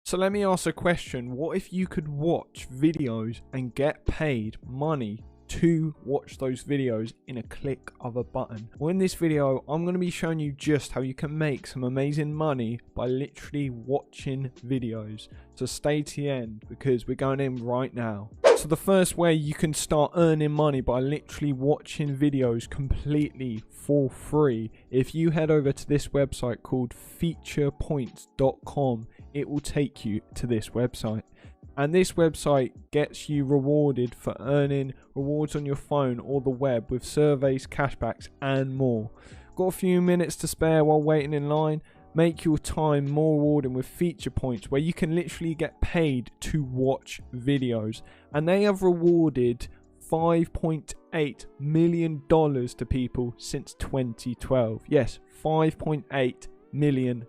So let me ask a question. What if you could watch videos and get paid money to watch those videos in a click of a button? Well, in this video, I'm going to be showing you just how you can make some amazing money by literally watching videos. So stay to the end because we're going in right now. So the first way you can start earning money by literally watching videos completely for free. If you head over to this website called featurepoints.com, it will take you to this website. And this website gets you rewarded for earning rewards on your phone or the web with surveys, cashbacks and more. Got a few minutes to spare while waiting in line? Make your time more rewarding with Feature Points, where you can literally get paid to watch videos. And they have rewarded $5.8 million to people since 2012. Yes, $5.8 million.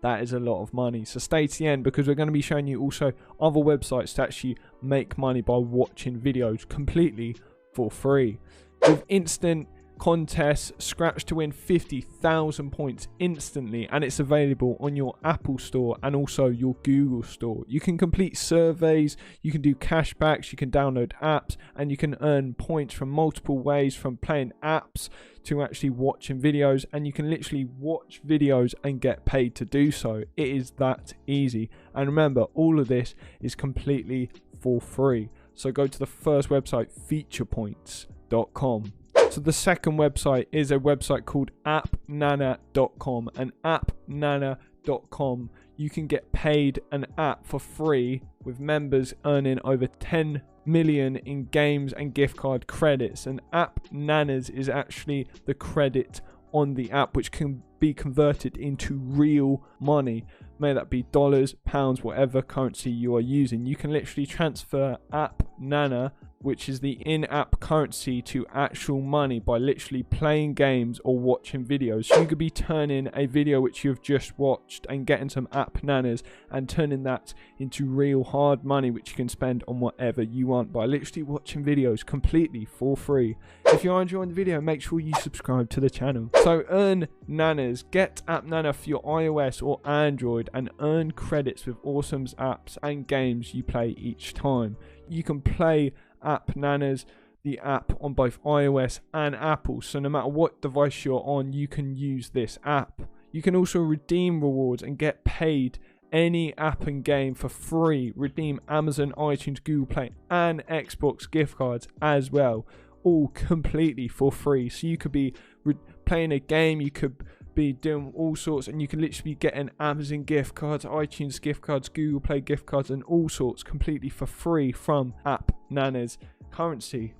That is a lot of money. So stay to the end because we're going to be showing you also other websites to actually make money by watching videos completely for free. With instant contests, scratch to win 50,000 points instantly, and it's available on your Apple Store and also your Google Store. You can complete surveys, you can do cashbacks, you can download apps, and you can earn points from multiple ways, from playing apps to actually watching videos, and you can literally watch videos and get paid to do so. It is that easy. And remember, all of this is completely for free. So go to the first website, featurepoints.com. So the second website is a website called appnana.com, and appnana.com, you can get paid an app for free with members earning over 10 million in games and gift card credits. And App Nanas is actually the credit on the app which can be converted into real money. May that be dollars, pounds, whatever currency you are using. You can literally transfer App Nana, which is the in-app currency, to actual money by literally playing games or watching videos. So you could be turning a video which you've just watched and getting some App Nanas and turning that into real hard money which you can spend on whatever you want by literally watching videos completely for free. If you are enjoying the video, make sure you subscribe to the channel. So earn Nanas. Get App Nana for your iOS or Android and earn credits with awesome apps and games you play each time. You can play App Nanas, the app, on both iOS and Apple, so no matter what device you're on, you can use this app. You can also redeem rewards and get paid any app and game for free. Redeem Amazon, iTunes, Google Play and Xbox gift cards as well, all completely for free. So you could be playing a game, you could be doing all sorts, and you can literally be getting Amazon gift cards, iTunes gift cards, Google Play gift cards and all sorts completely for free from App Nana's currency.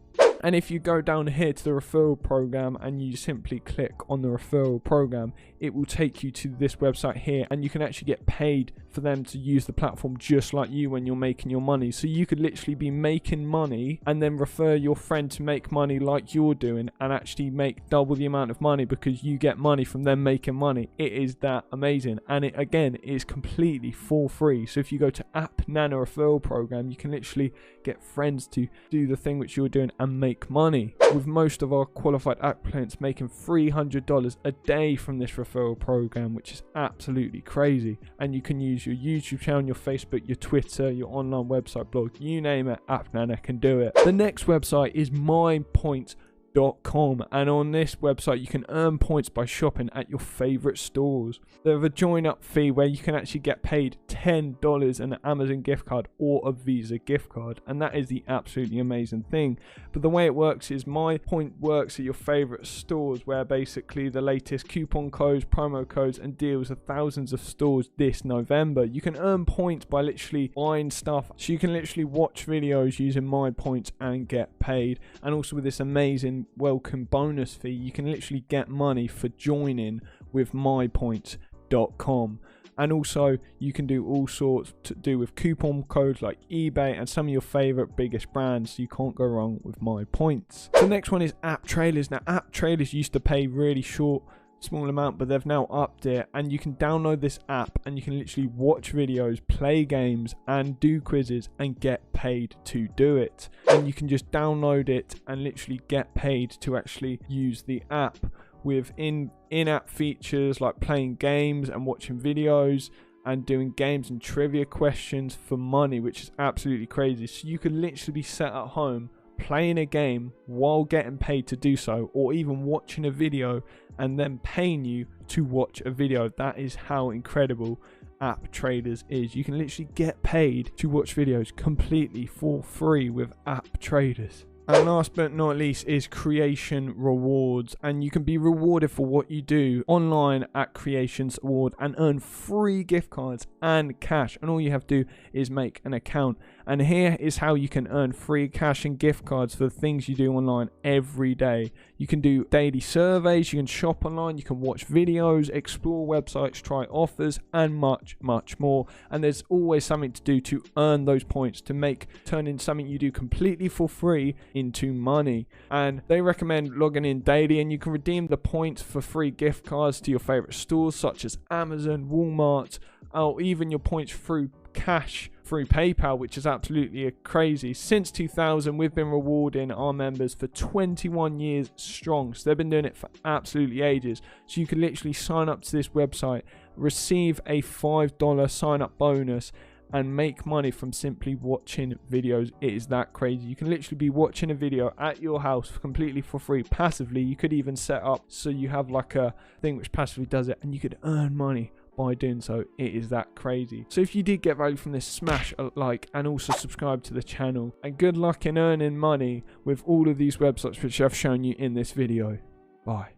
And if you go down here to the referral program and you simply click on the referral program, it will take you to this website here, and you can actually get paid for them to use the platform just like you when you're making your money. So you could literally be making money and then refer your friend to make money like you're doing and actually make double the amount of money because you get money from them making money. It is that amazing, and it again is completely for free. So if you go to App Nana referral program, you can literally get friends to do the thing which you're doing and make money, with most of our qualified applicants making $300 a day from this referral program, which is absolutely crazy. And you can use your YouTube channel, your Facebook, your Twitter, your online website, blog, you name it, App Nana can do it. The next website is mypoints.com, and on this website you can earn points by shopping at your favorite stores. They have a join up fee where you can actually get paid $10 an Amazon gift card or a Visa gift card, and that is the absolutely amazing thing. But the way it works is MyPoint works at your favorite stores, where basically the latest coupon codes, promo codes and deals of thousands of stores this November. You can earn points by literally buying stuff, so you can literally watch videos using MyPoints and get paid. And also with this amazing welcome bonus fee, you can literally get money for joining with mypoints.com. And also you can do all sorts to do with coupon codes like eBay and some of your favorite biggest brands, so you can't go wrong with MyPoints. The next one is App Trailers. Now App Trailers used to pay really small amount, but they've now upped it, and you can download this app and you can literally watch videos, play games and do quizzes and get paid to do it. And you can just download it and literally get paid to actually use the app with in-app features like playing games and watching videos and doing games and trivia questions for money, which is absolutely crazy. So you could literally be sat at home playing a game while getting paid to do so, or even watching a video and then paying you to watch a video. That is how incredible App Traders is. You can literally get paid to watch videos completely for free with App Traders. And last but not least is creation rewards, and you can be rewarded for what you do online at Creations Award and earn free gift cards and cash, and all you have to do is make an account. And here is how you can earn free cash and gift cards for the things you do online every day. You can do daily surveys, you can shop online, you can watch videos, explore websites, try offers, and much more. And there's always something to do to earn those points, to turn in something you do completely for free into money. And they recommend logging in daily, and you can redeem the points for free gift cards to your favorite stores such as Amazon, Walmart, or even your points through cash through PayPal, which is absolutely crazy. Since 2000, we've been rewarding our members for 21 years strong, so they've been doing it for absolutely ages. So you can literally sign up to this website, receive a $5 sign up bonus, and make money from simply watching videos. It is that crazy. You can literally be watching a video at your house completely for free, passively. You could even set up so you have like a thing which passively does it, and you could earn money by doing so. It is that crazy. So if you did get value from this, smash a like and also subscribe to the channel, and good luck in earning money with all of these websites which I've shown you in this video. Bye.